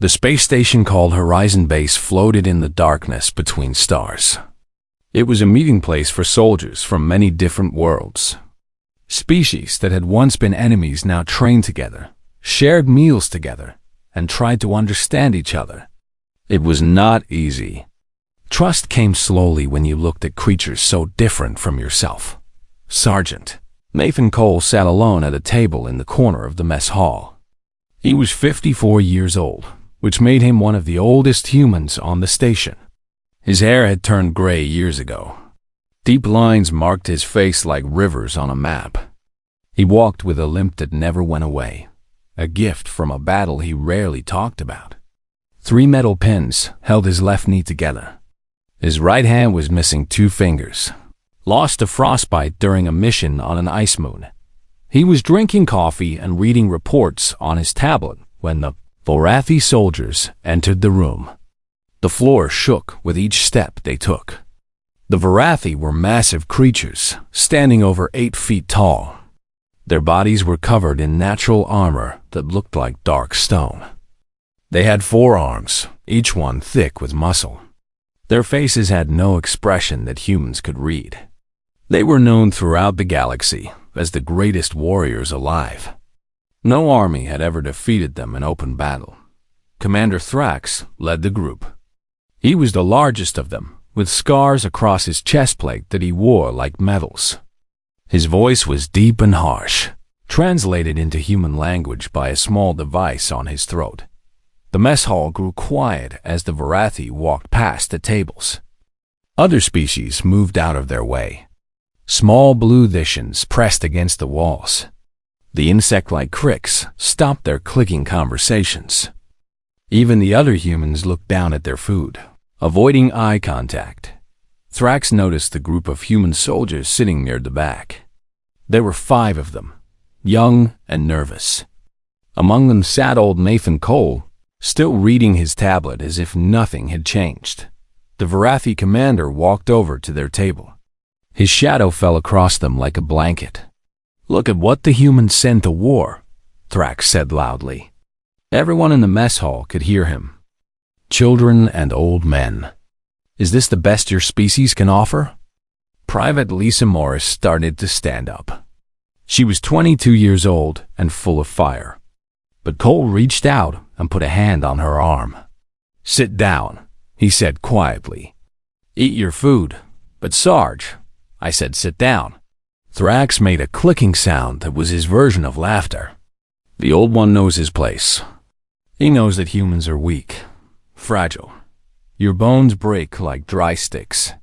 The space station called Horizon Base floated in the darkness between stars. It was a meeting place for soldiers from many different worlds. Species that had once been enemies now trained together, shared meals together, and tried to understand each other. It was not easy. Trust came slowly when you looked at creatures so different from yourself. Sergeant Nathan Cole sat alone at a table in the corner of the mess hall. He was 54 years old, which made him one of the oldest humans on the station. His hair had turned gray years ago. Deep lines marked his face like rivers on a map. He walked with a limp that never went away, a gift from a battle he rarely talked about. 3 metal pins held his left knee together. His right hand was missing 2 fingers, lost to frostbite during a mission on an ice moon. He was drinking coffee and reading reports on his tablet when the Vorathi soldiers entered the room. The floor shook with each step they took. The Vorathi were massive creatures, standing over 8 feet tall. Their bodies were covered in natural armor that looked like dark stone. They had 4 arms, each one thick with muscle. Their faces had no expression that humans could read. They were known throughout the galaxy as the greatest warriors alive. No army had ever defeated them in open battle. Commander Thrax led the group. He was the largest of them, with scars across his chest plate that he wore like medals. His voice was deep and harsh, translated into human language by a small device on his throat. The mess hall grew quiet as the Vorathi walked past the tables. Other species moved out of their way. Small blue Thishans pressed against the walls. The insect-like cricks stopped their clicking conversations. Even the other humans looked down at their food, avoiding eye contact. Thrax noticed the group of human soldiers sitting near the back. There were 5 of them, young and nervous. Among them sat old Nathan Cole, still reading his tablet as if nothing had changed. The Vorathi commander walked over to their table. His shadow fell across them like a blanket. "Look at what the humans sent to war," Thrax said loudly. Everyone in the mess hall could hear him. Children and old men. "Is this the best your species can offer?" Private Lisa Morris started to stand up. She was 22 years old and full of fire. But Cole reached out and put a hand on her arm. "Sit down," he said quietly. "Eat your food, but Sarge," I said, "sit down." Thrax made a clicking sound that was his version of laughter. "The old one knows his place. He knows that humans are weak, fragile. Your bones break like dry sticks.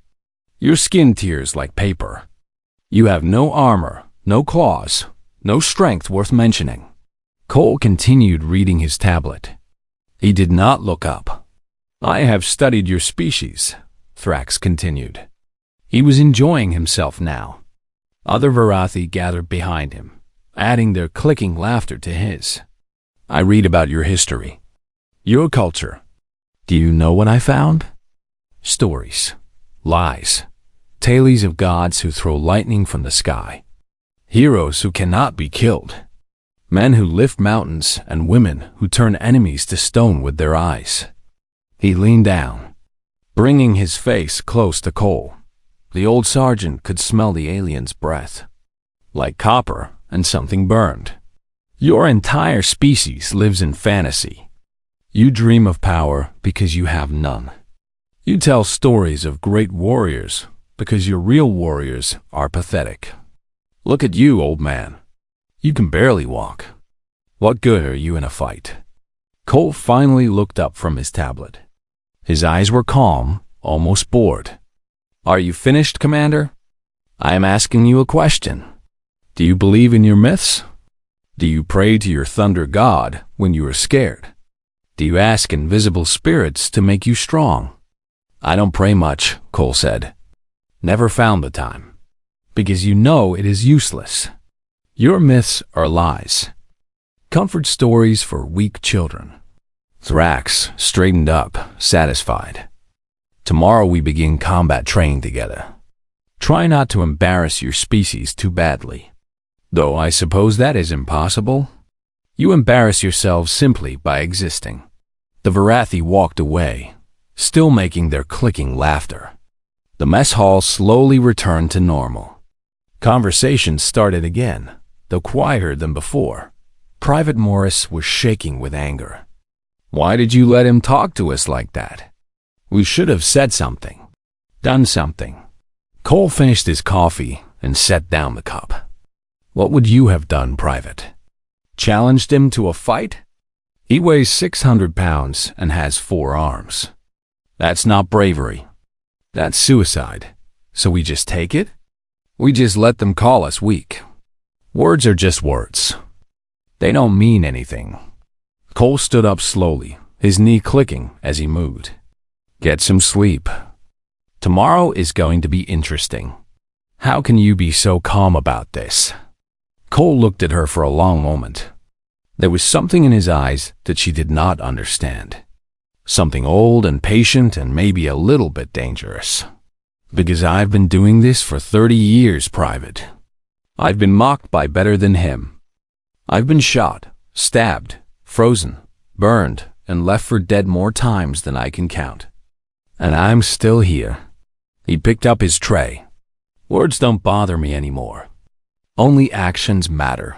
Your skin tears like paper. You have no armor, no claws, no strength worth mentioning." Cole continued reading his tablet. He did not look up. "I have studied your species," Thrax continued. He was enjoying himself now. Other Vorathi gathered behind him, adding their clicking laughter to his. "I read about your history, your culture. Do you know what I found? Stories, lies, tales of gods who throw lightning from the sky, heroes who cannot be killed, men who lift mountains, and women who turn enemies to stone with their eyes." He leaned down, bringing his face close to Cole. The old sergeant could smell the alien's breath, like copper and something burned. "Your entire species lives in fantasy. You dream of power because you have none. You tell stories of great warriors because your real warriors are pathetic. Look at you, old man. You can barely walk. What good are you in a fight?" Cole finally looked up from his tablet. His eyes were calm, almost bored. "Are you finished, Commander? I am asking you a question. Do you believe in your myths? Do you pray to your thunder god when you are scared? Do you ask invisible spirits to make you strong?" "I don't pray much," Cole said. "Never found the time. Because you know it is useless. Your myths are lies. Comfort stories for weak children." Thrax straightened up, satisfied. "Tomorrow we begin combat training together. Try not to embarrass your species too badly. Though I suppose that is impossible. You embarrass yourselves simply by existing. The Varathi walked away, still making their clicking laughter. The mess hall slowly returned to normal. Conversations started again, though quieter than before. Private Morris was shaking with anger. "Why did you let him talk to us like that? We should have said something, done something." Cole finished his coffee and set down the cup. "What would you have done, Private? Challenged him to a fight? He weighs 600 pounds and has 4 arms. That's not bravery. That's suicide. So we just take it? We just let them call us weak. Words are just words. They don't mean anything." Cole stood up slowly, his knee clicking as he moved. "Get some sleep. Tomorrow is going to be interesting. How can you be so calm about this?" Cole looked at her for a long moment. There was something in his eyes that she did not understand. Something old and patient and maybe a little bit dangerous. "Because I've been doing this for 30 years, Private. I've been mocked by better than him. I've been shot, stabbed, frozen, burned, and left for dead more times than I can count. And I'm still here." He picked up his tray. "Words don't bother me anymore. Only actions matter."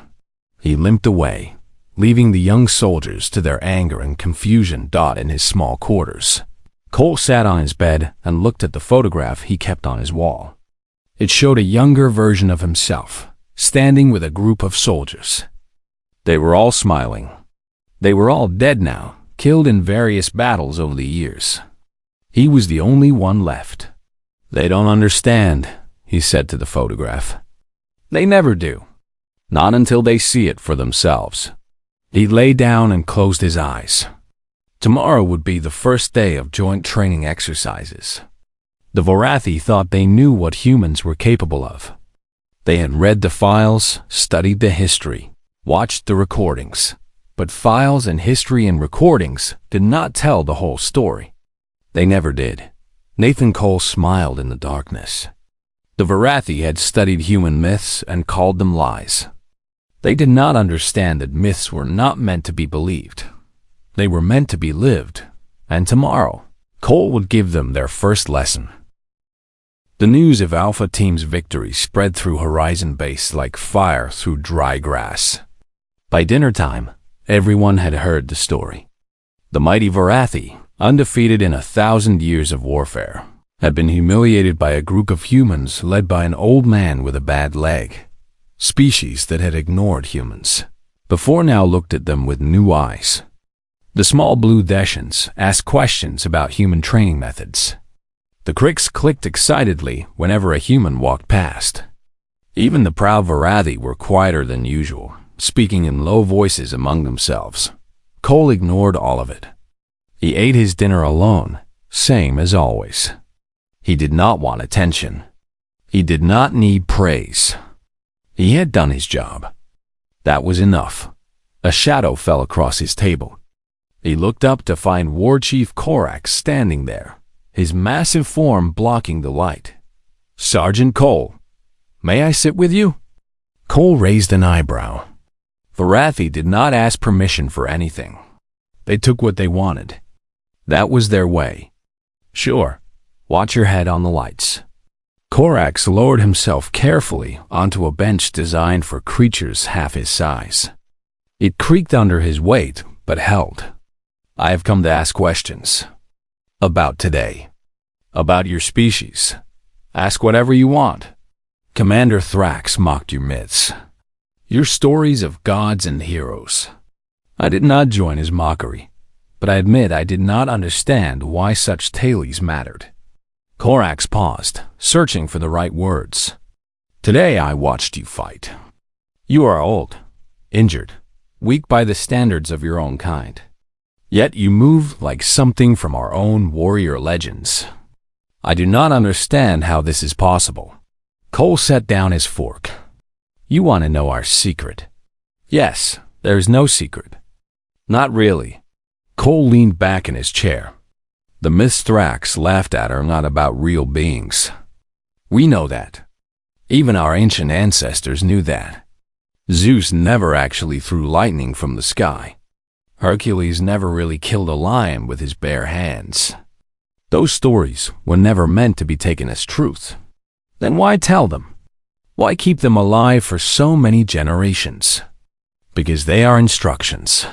He limped away, leaving the young soldiers to their anger and confusion in his small quarters. Cole sat on his bed and looked at the photograph he kept on his wall. It showed a younger version of himself, standing with a group of soldiers. They were all smiling. They were all dead now, killed in various battles over the years. He was the only one left. "They don't understand," he said to the photograph. "They never do. Not until they see it for themselves." He lay down and closed his eyes. Tomorrow would be the first day of joint training exercises. The Varathi thought they knew what humans were capable of. They had read the files, studied the history, watched the recordings. But files and history and recordings did not tell the whole story. They never did. Nathan Cole smiled in the darkness. The Varathi had studied human myths and called them lies. They did not understand that myths were not meant to be believed. They were meant to be lived, and tomorrow, Cole would give them their first lesson. The news of Alpha Team's victory spread through Horizon Base like fire through dry grass. By dinner time, everyone had heard the story. The mighty Varathi, undefeated in 1,000 years of warfare, had been humiliated by a group of humans led by an old man with a bad leg. Species that had ignored humans, before now looked at them with new eyes. The small blue Deshans asked questions about human training methods. The crics clicked excitedly whenever a human walked past. Even the proud Varathi were quieter than usual, speaking in low voices among themselves. Cole ignored all of it. He ate his dinner alone, same as always. He did not want attention. He did not need praise. He had done his job. That was enough. A shadow fell across his table. He looked up to find War Chief Korak standing there, his massive form blocking the light. "Sergeant Cole, may I sit with you?" Cole raised an eyebrow. Varathi did not ask permission for anything. They took what they wanted. That was their way. "Sure, watch your head on the lights." Korax lowered himself carefully onto a bench designed for creatures half his size. It creaked under his weight, but held. "I have come to ask questions. About today. About your species. Ask whatever you want." Commander Thrax mocked your myths. Your stories of gods and heroes. I did not join his mockery, but I admit I did not understand why such tales mattered. Korax paused, searching for the right words. "Today I watched you fight. You are old, injured, weak by the standards of your own kind. Yet you move like something from our own warrior legends. I do not understand how this is possible." Cole set down his fork. "You want to know our secret?" "Yes, there is no secret." "Not really." Cole leaned back in his chair. "The myths Thrax laughed at are not about real beings. We know that. Even our ancient ancestors knew that. Zeus never actually threw lightning from the sky. Hercules never really killed a lion with his bare hands. Those stories were never meant to be taken as truth. Then why tell them? Why keep them alive for so many generations? Because they are instructions.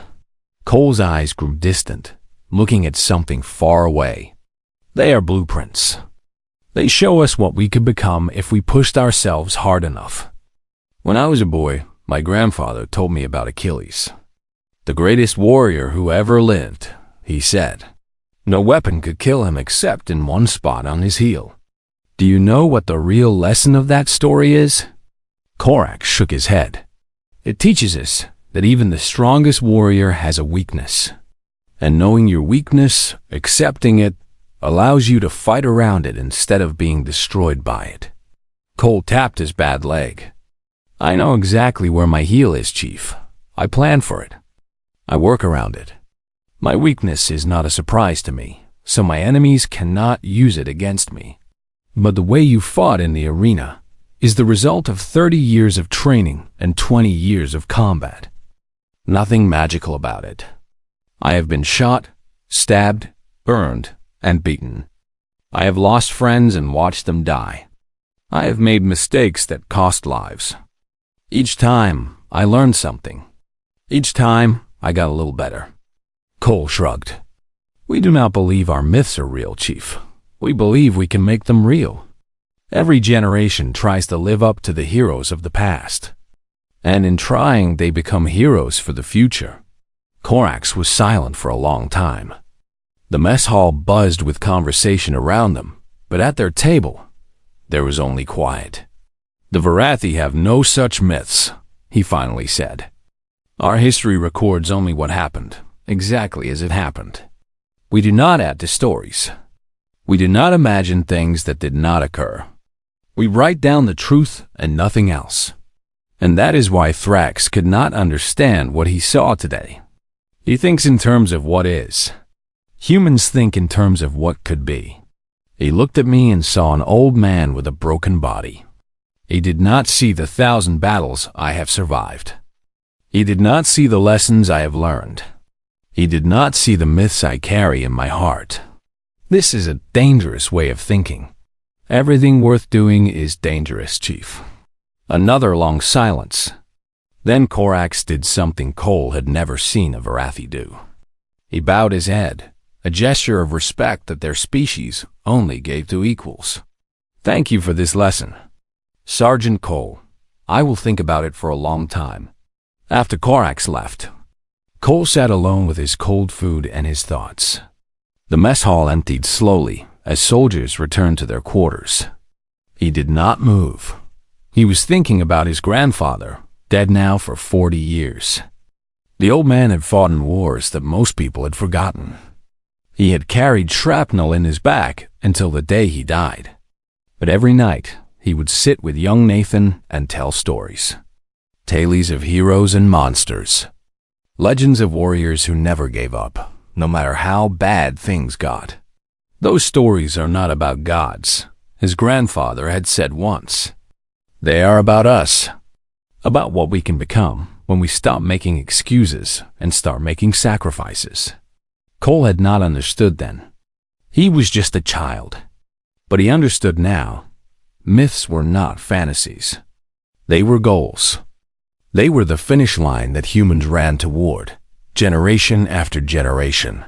Cole's eyes grew distant, looking at something far away. They are blueprints. They show us what we could become if we pushed ourselves hard enough. When I was a boy, my grandfather told me about Achilles. The greatest warrior who ever lived, he said. No weapon could kill him except in one spot on his heel. Do you know what the real lesson of that story is? Korak shook his head. It teaches us that even the strongest warrior has a weakness. And knowing your weakness, accepting it, allows you to fight around it instead of being destroyed by it. Cole tapped his bad leg. I know exactly where my heel is, Chief. I plan for it. I work around it. My weakness is not a surprise to me, so my enemies cannot use it against me. But the way you fought in the arena is the result of 30 years of training and 20 years of combat. Nothing magical about it. I have been shot, stabbed, burned, and beaten. I have lost friends and watched them die. I have made mistakes that cost lives. Each time, I learned something. Each time, I got a little better. Cole shrugged. We do not believe our myths are real, Chief. We believe we can make them real. Every generation tries to live up to the heroes of the past. And in trying, they become heroes for the future. Korax was silent for a long time. The mess hall buzzed with conversation around them, but at their table, there was only quiet. The Varathi have no such myths, he finally said. Our history records only what happened, exactly as it happened. We do not add to stories. We do not imagine things that did not occur. We write down the truth and nothing else. And that is why Thrax could not understand what he saw today. He thinks in terms of what is. Humans think in terms of what could be. He looked at me and saw an old man with a broken body. He did not see the 1,000 battles I have survived. He did not see the lessons I have learned. He did not see the myths I carry in my heart. This is a dangerous way of thinking. Everything worth doing is dangerous, Chief. Another long silence. Then Korax did something Cole had never seen a Varathi do. He bowed his head, a gesture of respect that their species only gave to equals. Thank you for this lesson. Sergeant Cole, I will think about it for a long time. After Korax left, Cole sat alone with his cold food and his thoughts. The mess hall emptied slowly as soldiers returned to their quarters. He did not move. He was thinking about his grandfather, dead now for 40 years. The old man had fought in wars that most people had forgotten. He had carried shrapnel in his back until the day he died. But every night, he would sit with young Nathan and tell stories. Tales of heroes and monsters. Legends of warriors who never gave up, no matter how bad things got. Those stories are not about gods, his grandfather had said once. They are about us, about what we can become when we stop making excuses and start making sacrifices. Cole had not understood then. He was just a child. But he understood now. Myths were not fantasies. They were goals. They were the finish line that humans ran toward, generation after generation.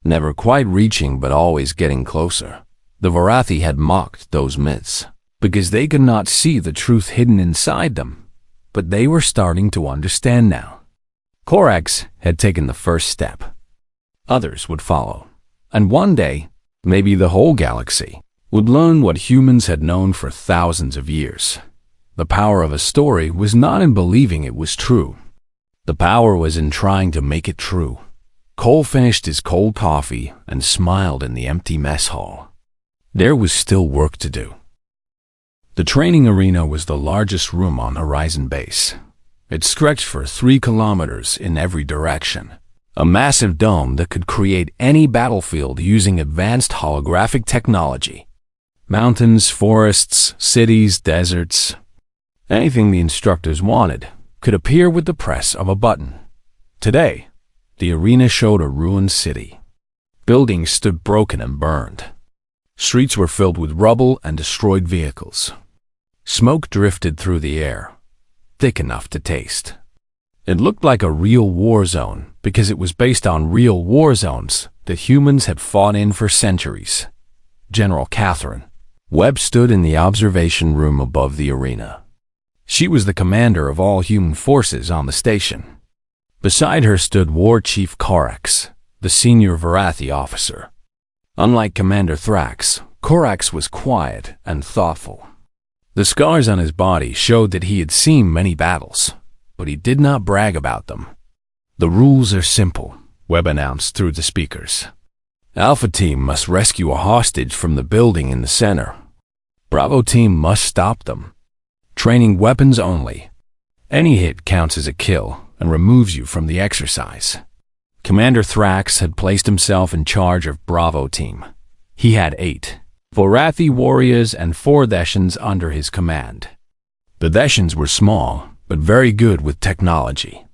Never quite reaching but always getting closer. The Varathi had mocked those myths because they could not see the truth hidden inside them, but they were starting to understand now. Korax had taken the first step. Others would follow, and one day, maybe the whole galaxy would learn what humans had known for thousands of years. The power of a story was not in believing it was true. The power was in trying to make it true. Cole finished his cold coffee and smiled in the empty mess hall. There was still work to do. The training arena was the largest room on Horizon Base. It stretched for 3 kilometers in every direction. A massive dome that could create any battlefield using advanced holographic technology. Mountains, forests, cities, deserts. Anything the instructors wanted could appear with the press of a button. Today, The arena showed a ruined city. Buildings stood broken and burned. Streets were filled with rubble and destroyed vehicles. Smoke drifted through the air, thick enough to taste. It looked like a real war zone because it was based on real war zones that humans had fought in for centuries. General Catherine Webb stood in the observation room above the arena. She was the commander of all human forces on the station. Beside her stood War Chief Corax, the senior Varathi officer. Unlike Commander Thrax, Corax was quiet and thoughtful. The scars on his body showed that he had seen many battles, but he did not brag about them. "The rules are simple," Webb announced through the speakers. "Alpha Team must rescue a hostage from the building in the center. Bravo Team must stop them. Training weapons only. Any hit counts as a kill and removes you from the exercise." Commander Thrax had placed himself in charge of Bravo Team. He had 8 Varathi warriors and 4 Theshans under his command. The Theshans were small, but very good with technology.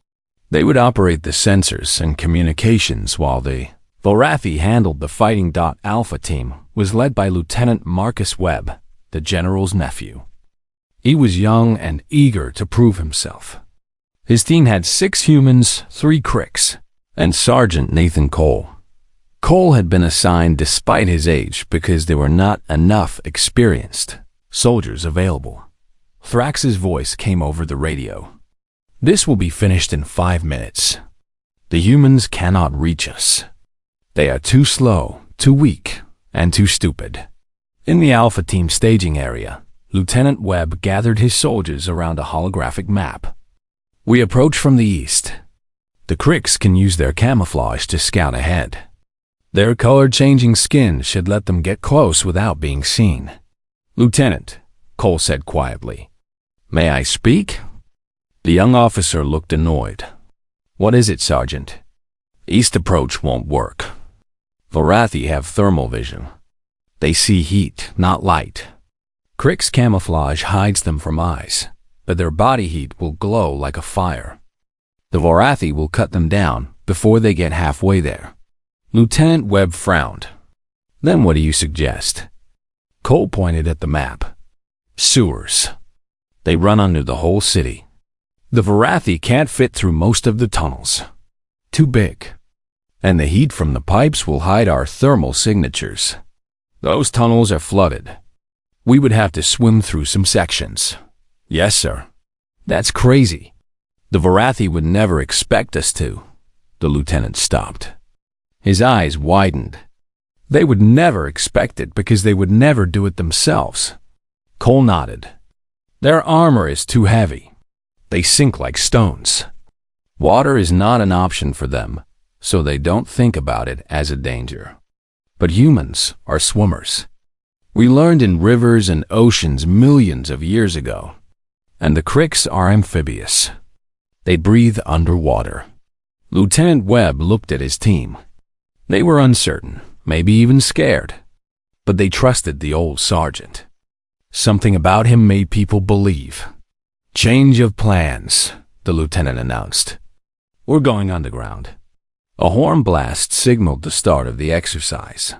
They would operate the sensors and communications while the Varathi handled the fighting. Alpha Team was led by Lieutenant Marcus Webb, the general's nephew. He was young and eager to prove himself. His team had 6 humans, 3 Cricks, and Sergeant Nathan Cole. Cole had been assigned despite his age because there were not enough experienced soldiers available. Thrax's voice came over the radio. "This will be finished in 5 minutes. The humans cannot reach us. They are too slow, too weak, and too stupid." In the Alpha Team staging area, Lieutenant Webb gathered his soldiers around a holographic map. "We approach from the east. The Cricks can use their camouflage to scout ahead. Their color-changing skin should let them get close without being seen." "Lieutenant," Cole said quietly, "may I speak?" The young officer looked annoyed. "What is it, Sergeant?" "East approach won't work. Varathi have thermal vision. They see heat, not light. Crick's camouflage hides them from eyes, but their body heat will glow like a fire. The Varathi will cut them down before they get halfway there." Lieutenant Webb frowned. "Then what do you suggest?" Cole pointed at the map. "Sewers. They run under the whole city. The Varathi can't fit through most of the tunnels. Too big. And the heat from the pipes will hide our thermal signatures. Those tunnels are flooded. We would have to swim through some sections." "Yes, sir." "That's crazy. The Varathi would never expect us to." The lieutenant stopped. His eyes widened. "They would never expect it because they would never do it themselves." Cole nodded. "Their armor is too heavy. They sink like stones. Water is not an option for them, so they don't think about it as a danger. But humans are swimmers. We learned in rivers and oceans millions of years ago. And the Cricks are amphibious. They breathe underwater." Lieutenant Webb looked at his team. They were uncertain, maybe even scared. But they trusted the old sergeant. Something about him made people believe. "Change of plans," the lieutenant announced. "We're going underground." A horn blast signaled the start of the exercise.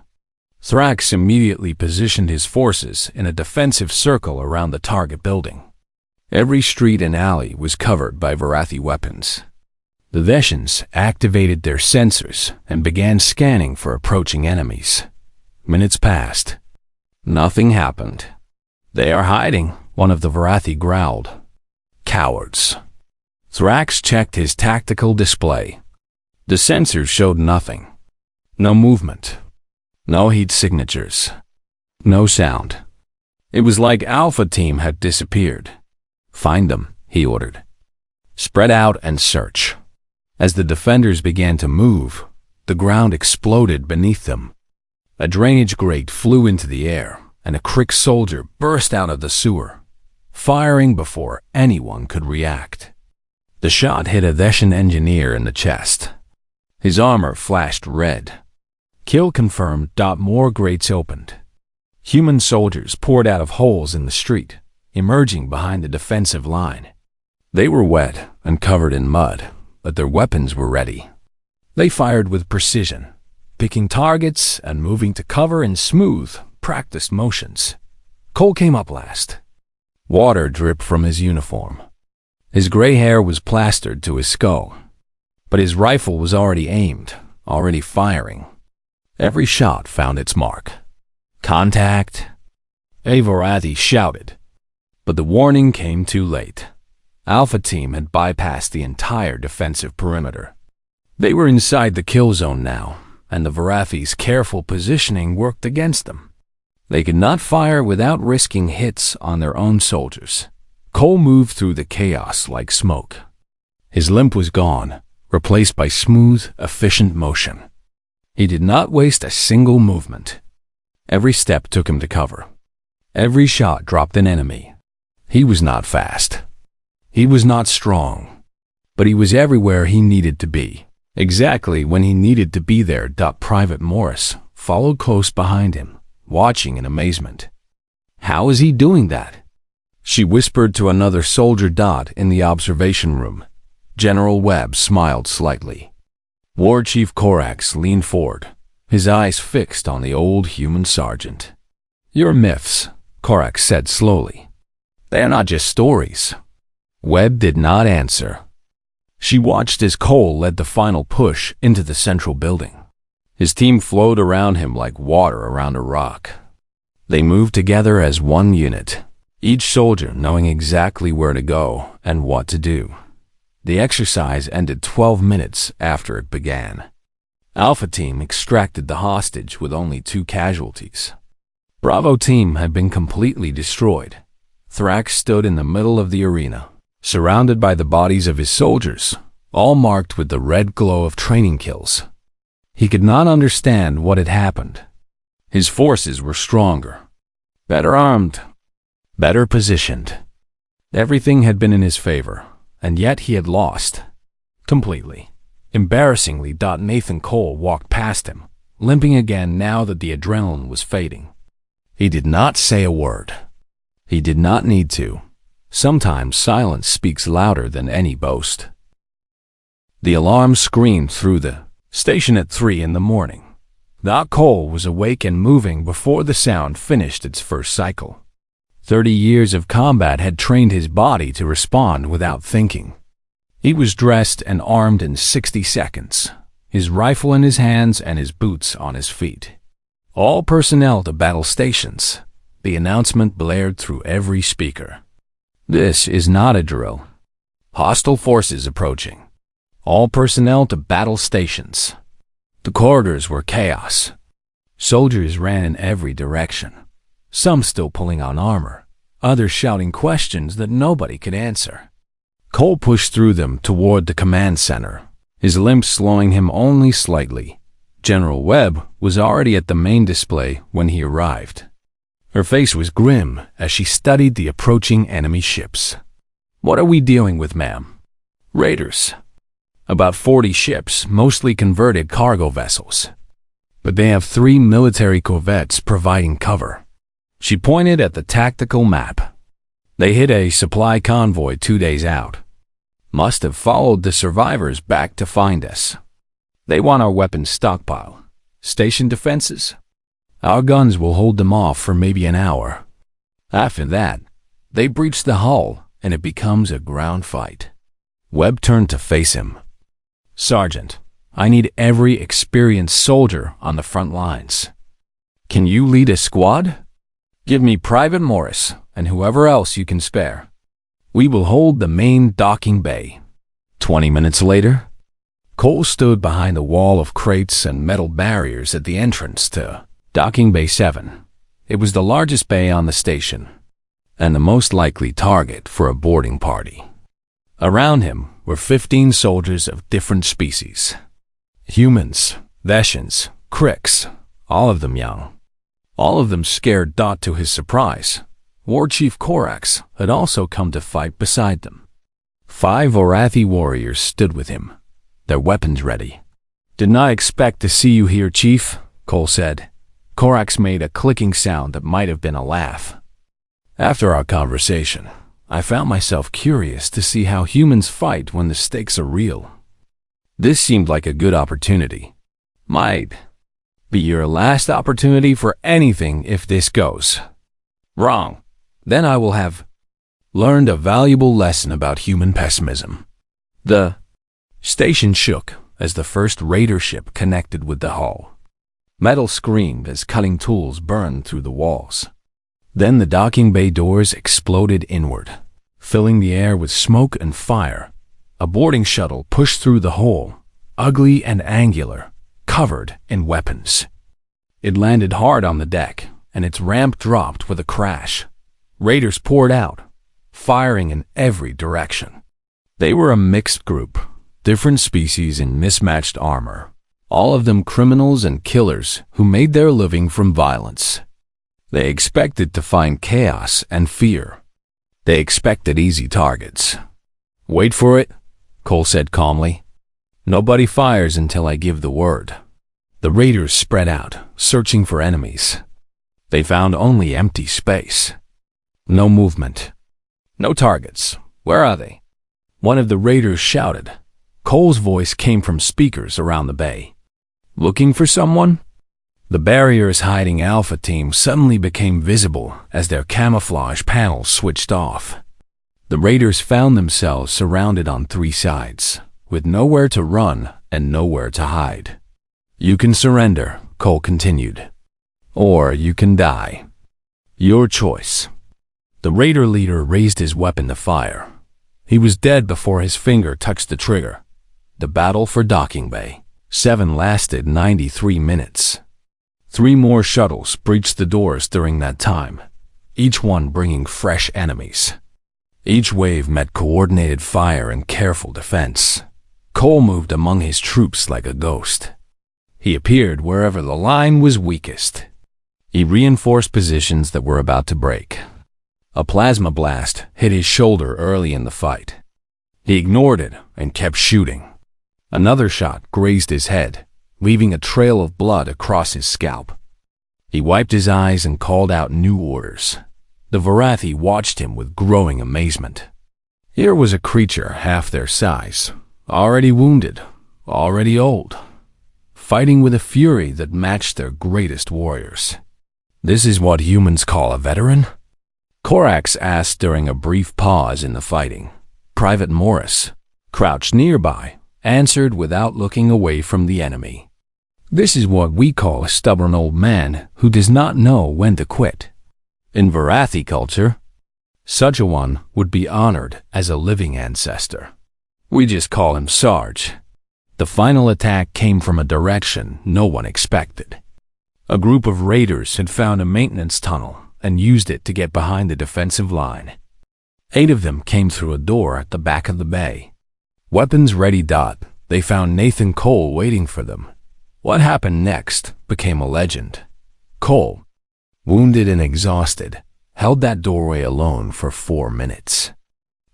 Thrax immediately positioned his forces in a defensive circle around the target building. Every street and alley was covered by Varathi weapons. The Theshans activated their sensors and began scanning for approaching enemies. Minutes passed. Nothing happened. "They are hiding," one of the Varathi growled. "Cowards." Thrax checked his tactical display. The sensors showed nothing. No movement. No heat signatures. No sound. It was like Alpha Team had disappeared. "Find them," he ordered. "Spread out and search." As the defenders began to move, the ground exploded beneath them. A drainage grate flew into the air, and a Crick soldier burst out of the sewer, firing before anyone could react. The shot hit a Theshan engineer in the chest. His armor flashed red. Kill confirmed. More grates opened. Human soldiers poured out of holes in the street, emerging behind the defensive line. They were wet and covered in mud, but their weapons were ready. They fired with precision, picking targets and moving to cover in smooth, practiced motions. Cole came up last. Water dripped from his uniform. His gray hair was plastered to his skull, but his rifle was already aimed, already firing. Every shot found its mark. Contact! Avorathi shouted, but the warning came too late. Alpha Team had bypassed the entire defensive perimeter. They were inside the kill zone now, and the Varathi's careful positioning worked against them. They could not fire without risking hits on their own soldiers. Cole moved through the chaos like smoke. His limp was gone, replaced by smooth, efficient motion. He did not waste a single movement. Every step took him to cover. Every shot dropped an enemy. He was not fast. He was not strong. But he was everywhere he needed to be. Exactly when he needed to be there. Private Morris followed close behind him, watching in amazement. How is he doing that? She whispered to another soldier. In the observation room, General Webb smiled slightly. War Chief Korax leaned forward, his eyes fixed on the old human sergeant. Your myths, Korax said slowly. They are not just stories. Webb did not answer. She watched as Cole led the final push into the central building. His team flowed around him like water around a rock. They moved together as one unit, each soldier knowing exactly where to go and what to do. The exercise ended 12 minutes after it began. Alpha Team extracted the hostage with only 2 casualties. Bravo Team had been completely destroyed. Thrax stood in the middle of the arena, surrounded by the bodies of his soldiers, all marked with the red glow of training kills. He could not understand what had happened. His forces were stronger, better armed, better positioned. Everything had been in his favor, and yet he had lost. Completely. Embarrassingly. Nathan Cole walked past him, limping again now that the adrenaline was fading. He did not say a word. He did not need to. Sometimes silence speaks louder than any boast. The alarm screamed through the station at 3 in the morning. Cole was awake and moving before the sound finished its first cycle. 30 years of combat had trained his body to respond without thinking. He was dressed and armed in 60 seconds, his rifle in his hands and his boots on his feet. All personnel to battle stations. The announcement blared through every speaker. This is not a drill. Hostile forces approaching. All personnel to battle stations. The corridors were chaos. Soldiers ran in every direction, some still pulling on armor, others shouting questions that nobody could answer. Cole pushed through them toward the command center, his limp slowing him only slightly. General Webb was already at the main display when he arrived. Her face was grim as she studied the approaching enemy ships. What are we dealing with, ma'am? Raiders. About 40 ships, mostly converted cargo vessels. But they have 3 military corvettes providing cover. She pointed at the tactical map. They hit a supply convoy 2 days out. Must have followed the survivors back to find us. They want our weapons stockpile. Station defenses? Our guns will hold them off for maybe an hour. After that, they breach the hull and it becomes a ground fight. Webb turned to face him. Sergeant, I need every experienced soldier on the front lines. Can you lead a squad? Give me Private Morris and whoever else you can spare. We will hold the main docking bay. 20 minutes later, Cole stood behind a wall of crates and metal barriers at the entrance to Docking Bay 7. It was the largest bay on the station, and the most likely target for a boarding party. Around him were 15 soldiers of different species. Humans, Veshans, Kricks, all of them young. All of them scared. To his surprise, War Chief Korax had also come to fight beside them. 5 Orathi warriors stood with him, their weapons ready. Did not expect to see you here, Chief, Cole said. Korax made a clicking sound that might have been a laugh. After our conversation, I found myself curious to see how humans fight when the stakes are real. This seemed like a good opportunity. Might be your last opportunity for anything if this goes wrong. Then I will have learned a valuable lesson about human pessimism. The station shook as the first raider ship connected with the hull. Metal screamed as cutting tools burned through the walls. Then the docking bay doors exploded inward, filling the air with smoke and fire. A boarding shuttle pushed through the hole, ugly and angular, covered in weapons. It landed hard on the deck, and its ramp dropped with a crash. Raiders poured out, firing in every direction. They were a mixed group, different species in mismatched armor, all of them criminals and killers who made their living from violence. They expected to find chaos and fear. They expected easy targets. "Wait for it," Cole said calmly. "Nobody fires until I give the word." The raiders spread out, searching for enemies. They found only empty space. No movement. No targets. "Where are they?" One of the raiders shouted. Cole's voice came from speakers around the bay. "Looking for someone?" The barrier's hiding Alpha team suddenly became visible as their camouflage panels switched off. The raiders found themselves surrounded on three sides, with nowhere to run and nowhere to hide. "You can surrender," Cole continued. "Or you can die. Your choice." The raider leader raised his weapon to fire. He was dead before his finger touched the trigger. The battle for Docking Bay 7 lasted 93 minutes. 3 more shuttles breached the doors during that time, each one bringing fresh enemies. Each wave met coordinated fire and careful defense. Cole moved among his troops like a ghost. He appeared wherever the line was weakest. He reinforced positions that were about to break. A plasma blast hit his shoulder early in the fight. He ignored it and kept shooting. Another shot grazed his head, leaving a trail of blood across his scalp. He wiped his eyes and called out new orders. The Varathi watched him with growing amazement. Here was a creature half their size, already wounded, already old, fighting with a fury that matched their greatest warriors. "This is what humans call a veteran?" Korax asked during a brief pause in the fighting. Private Morris, crouched nearby, answered without looking away from the enemy. "This is what we call a stubborn old man who does not know when to quit. In Varathi culture, such a one would be honored as a living ancestor. We just call him Sarge." The final attack came from a direction no one expected. A group of raiders had found a maintenance tunnel and used it to get behind the defensive line. 8 of them came through a door at the back of the bay. Weapons ready. They found Nathan Cole waiting for them. What happened next became a legend. Cole, wounded and exhausted, held that doorway alone for 4 minutes.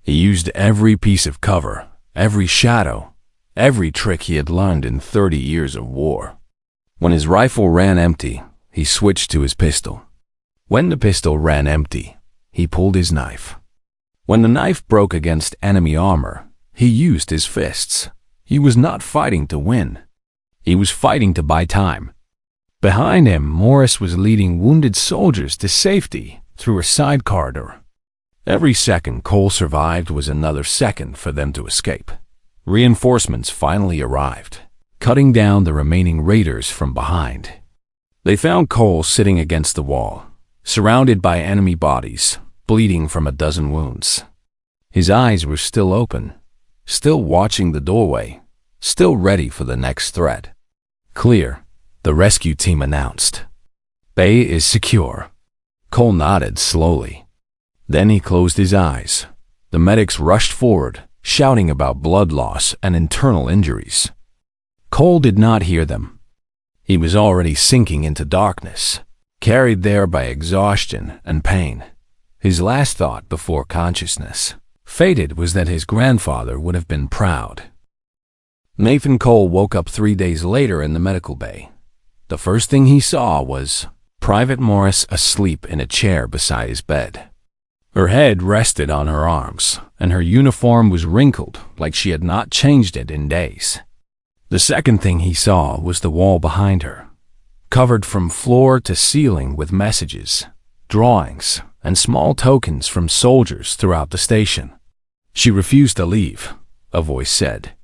He used every piece of cover, every shadow, every trick he had learned in 30 years of war. When his rifle ran empty, he switched to his pistol. When the pistol ran empty, he pulled his knife. When the knife broke against enemy armor, he used his fists. He was not fighting to win. He was fighting to buy time. Behind him, Morris was leading wounded soldiers to safety through a side corridor. Every second Cole survived was another second for them to escape. Reinforcements finally arrived, cutting down the remaining raiders from behind. They found Cole sitting against the wall, surrounded by enemy bodies, bleeding from a dozen wounds. His eyes were still open, still watching the doorway, still ready for the next threat. "Clear," the rescue team announced. "Bay is secure." Cole nodded slowly. Then he closed his eyes. The medics rushed forward, shouting about blood loss and internal injuries. Cole did not hear them. He was already sinking into darkness, carried there by exhaustion and pain. His last thought before consciousness faded was that his grandfather would have been proud. Nathan Cole woke up 3 days later in the medical bay. The first thing he saw was Private Morris asleep in a chair beside his bed. Her head rested on her arms, and her uniform was wrinkled like she had not changed it in days. The second thing he saw was the wall behind her, covered from floor to ceiling with messages, drawings, and small tokens from soldiers throughout the station. "She refused to leave," a voice said.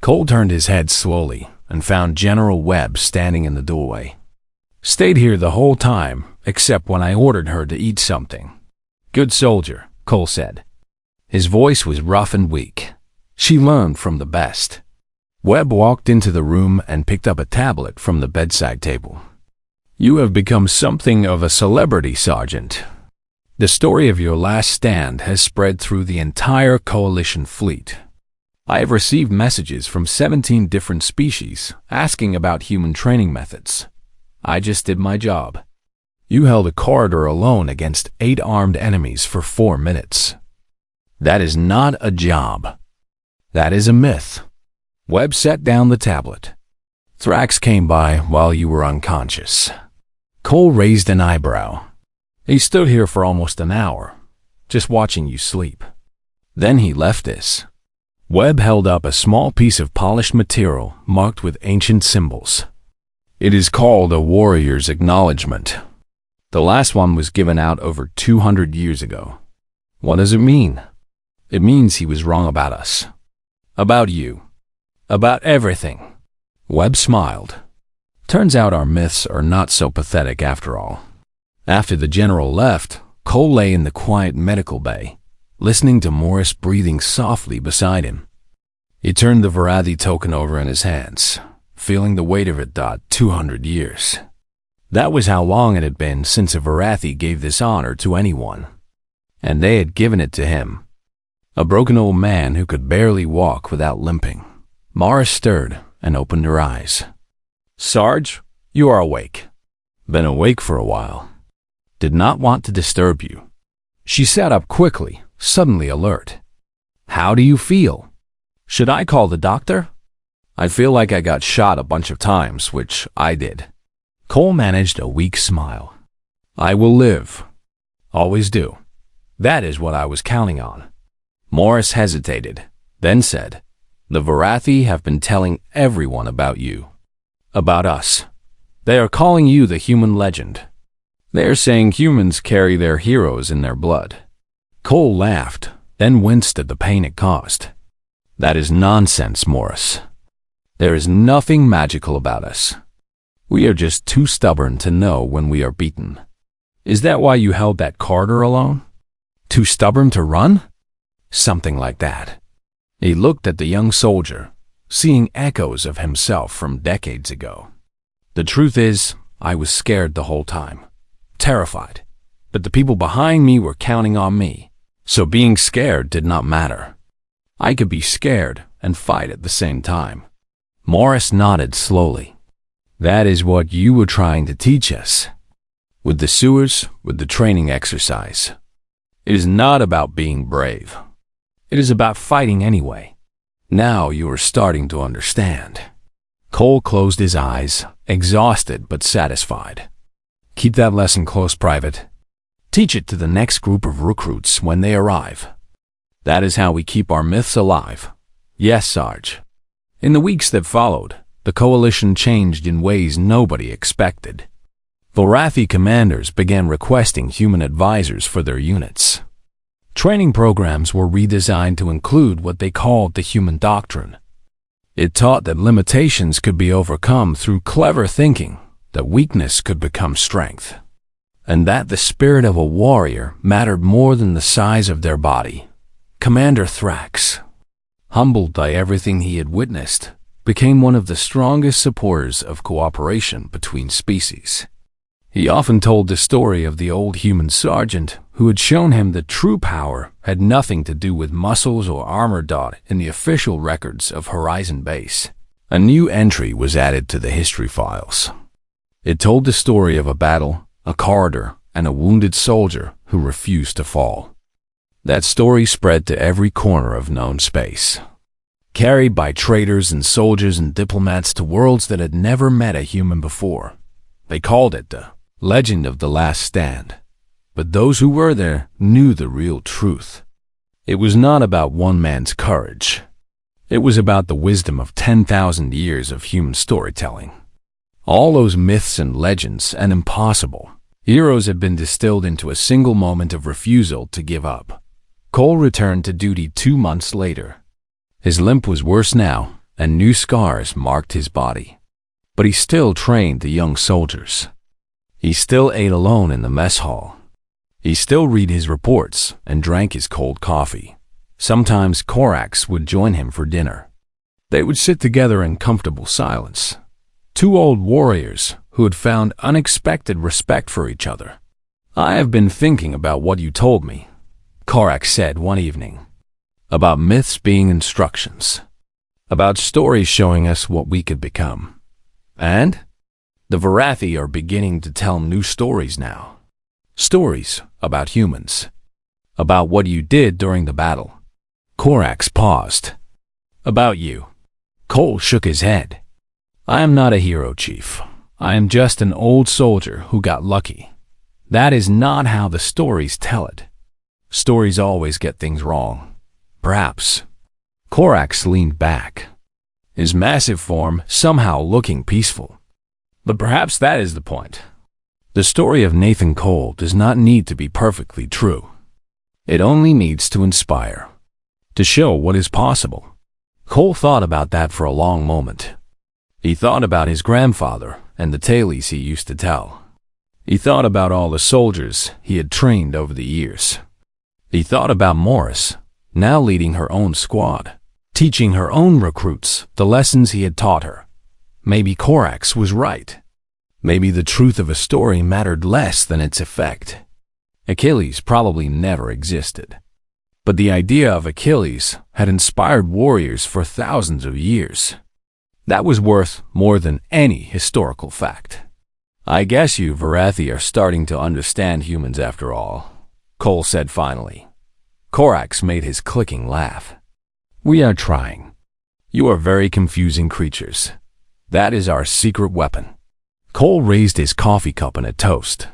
Cole turned his head slowly and found General Webb standing in the doorway. "Stayed here the whole time, except when I ordered her to eat something." "Good soldier," Cole said. His voice was rough and weak. "She learned from the best." Webb walked into the room and picked up a tablet from the bedside table. "You have become something of a celebrity, Sergeant. The story of your last stand has spread through the entire Coalition fleet. I have received messages from 17 different species asking about human training methods. I just did my job. You held a corridor alone against 8 armed enemies for 4 minutes. That is not a job. That is a myth." Webb set down the tablet. "Thrax came by while you were unconscious." Cole raised an eyebrow. "He stood here for almost an hour, just watching you sleep. Then he left us." Webb held up a small piece of polished material marked with ancient symbols. "It is called a warrior's acknowledgement. The last one was given out over 200 years ago. What does it mean?" "It means he was wrong about us. About you. About everything." Webb smiled. "Turns out our myths are not so pathetic after all." After the general left, Cole lay in the quiet medical bay, listening to Morris breathing softly beside him. He turned the Varathi token over in his hands, feeling the weight of it. 200 years. That was how long it had been since a Varathi gave this honor to anyone. And they had given it to him. A broken old man who could barely walk without limping. Morris stirred and opened her eyes. "Sarge, you are awake." "Been awake for a while. Did not want to disturb you." She sat up quickly, suddenly alert. "How do you feel? Should I call the doctor?" "I feel like I got shot a bunch of times, which I did." Cole managed a weak smile. "I will live. Always do. That is what I was counting on." Morris hesitated, then said, "The Varathi have been telling everyone about you. About us. They are calling you the human legend. They are saying humans carry their heroes in their blood." Cole laughed, then winced at the pain it caused. "That is nonsense, Morris. There is nothing magical about us. We are just too stubborn to know when we are beaten." "Is that why you held that corridor alone? Too stubborn to run?" "Something like that." He looked at the young soldier, seeing echoes of himself from decades ago. "The truth is, I was scared the whole time. Terrified. But the people behind me were counting on me. So being scared did not matter. I could be scared and fight at the same time." Morris nodded slowly. "That is what you were trying to teach us. With the sewers, with the training exercise. It is not about being brave. It is about fighting anyway. Now you are starting to understand." Cole closed his eyes, exhausted but satisfied. "Keep that lesson close, Private. Teach it to the next group of recruits when they arrive. That is how we keep our myths alive." "Yes, Sarge." In the weeks that followed, the Coalition changed in ways nobody expected. Varathi commanders began requesting human advisors for their units. Training programs were redesigned to include what they called the human doctrine. It taught that limitations could be overcome through clever thinking, that weakness could become strength, and that the spirit of a warrior mattered more than the size of their body. Commander Thrax, humbled by everything he had witnessed, became one of the strongest supporters of cooperation between species. He often told the story of the old human sergeant who had shown him that true power had nothing to do with muscles or armor. In the official records of Horizon Base, a new entry was added to the history files. It told the story of a battle, a corridor, and a wounded soldier who refused to fall. That story spread to every corner of known space, carried by traders and soldiers and diplomats to worlds that had never met a human before. They called it the Legend of the Last Stand. But those who were there knew the real truth. It was not about one man's courage. It was about the wisdom of 10,000 years of human storytelling. All those myths and legends and impossible heroes had been distilled into a single moment of refusal to give up. Cole returned to duty 2 months later. His limp was worse now, and new scars marked his body. But he still trained the young soldiers. He still ate alone in the mess hall. He still read his reports and drank his cold coffee. Sometimes Korax would join him for dinner. They would sit together in comfortable silence. Two old warriors who had found unexpected respect for each other. "I have been thinking about what you told me," Korax said one evening. "About myths being instructions. About stories showing us what we could become. And the Varathi are beginning to tell new stories now. Stories about humans. About what you did during the battle." Korax paused. "About you." Cole shook his head. "I am not a hero, Chief. I am just an old soldier who got lucky. That is not how the stories tell it. Stories always get things wrong. Perhaps." Korax leaned back, his massive form somehow looking peaceful. "But perhaps that is the point. The story of Nathan Cole does not need to be perfectly true. It only needs to inspire, to show what is possible." Cole thought about that for a long moment. He thought about his grandfather and the tales he used to tell. He thought about all the soldiers he had trained over the years. He thought about Morris, now leading her own squad, teaching her own recruits the lessons he had taught her. Maybe Korax was right. Maybe the truth of a story mattered less than its effect. Achilles probably never existed. But the idea of Achilles had inspired warriors for thousands of years. That was worth more than any historical fact. "I guess you Varathi are starting to understand humans after all," Cole said finally. Korax made his clicking laugh. "We are trying. You are very confusing creatures. That is our secret weapon." Cole raised his coffee cup in a toast.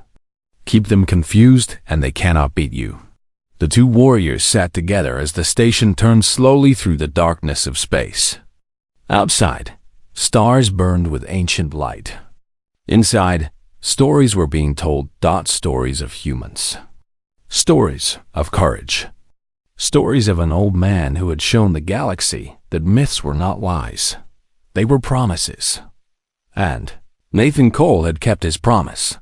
"Keep them confused and they cannot beat you." The two warriors sat together as the station turned slowly through the darkness of space. Outside, stars burned with ancient light. Inside, stories were being told, stories of humans. Stories of courage. Stories of an old man who had shown the galaxy that myths were not lies. They were promises. And Nathan Cole had kept his promise.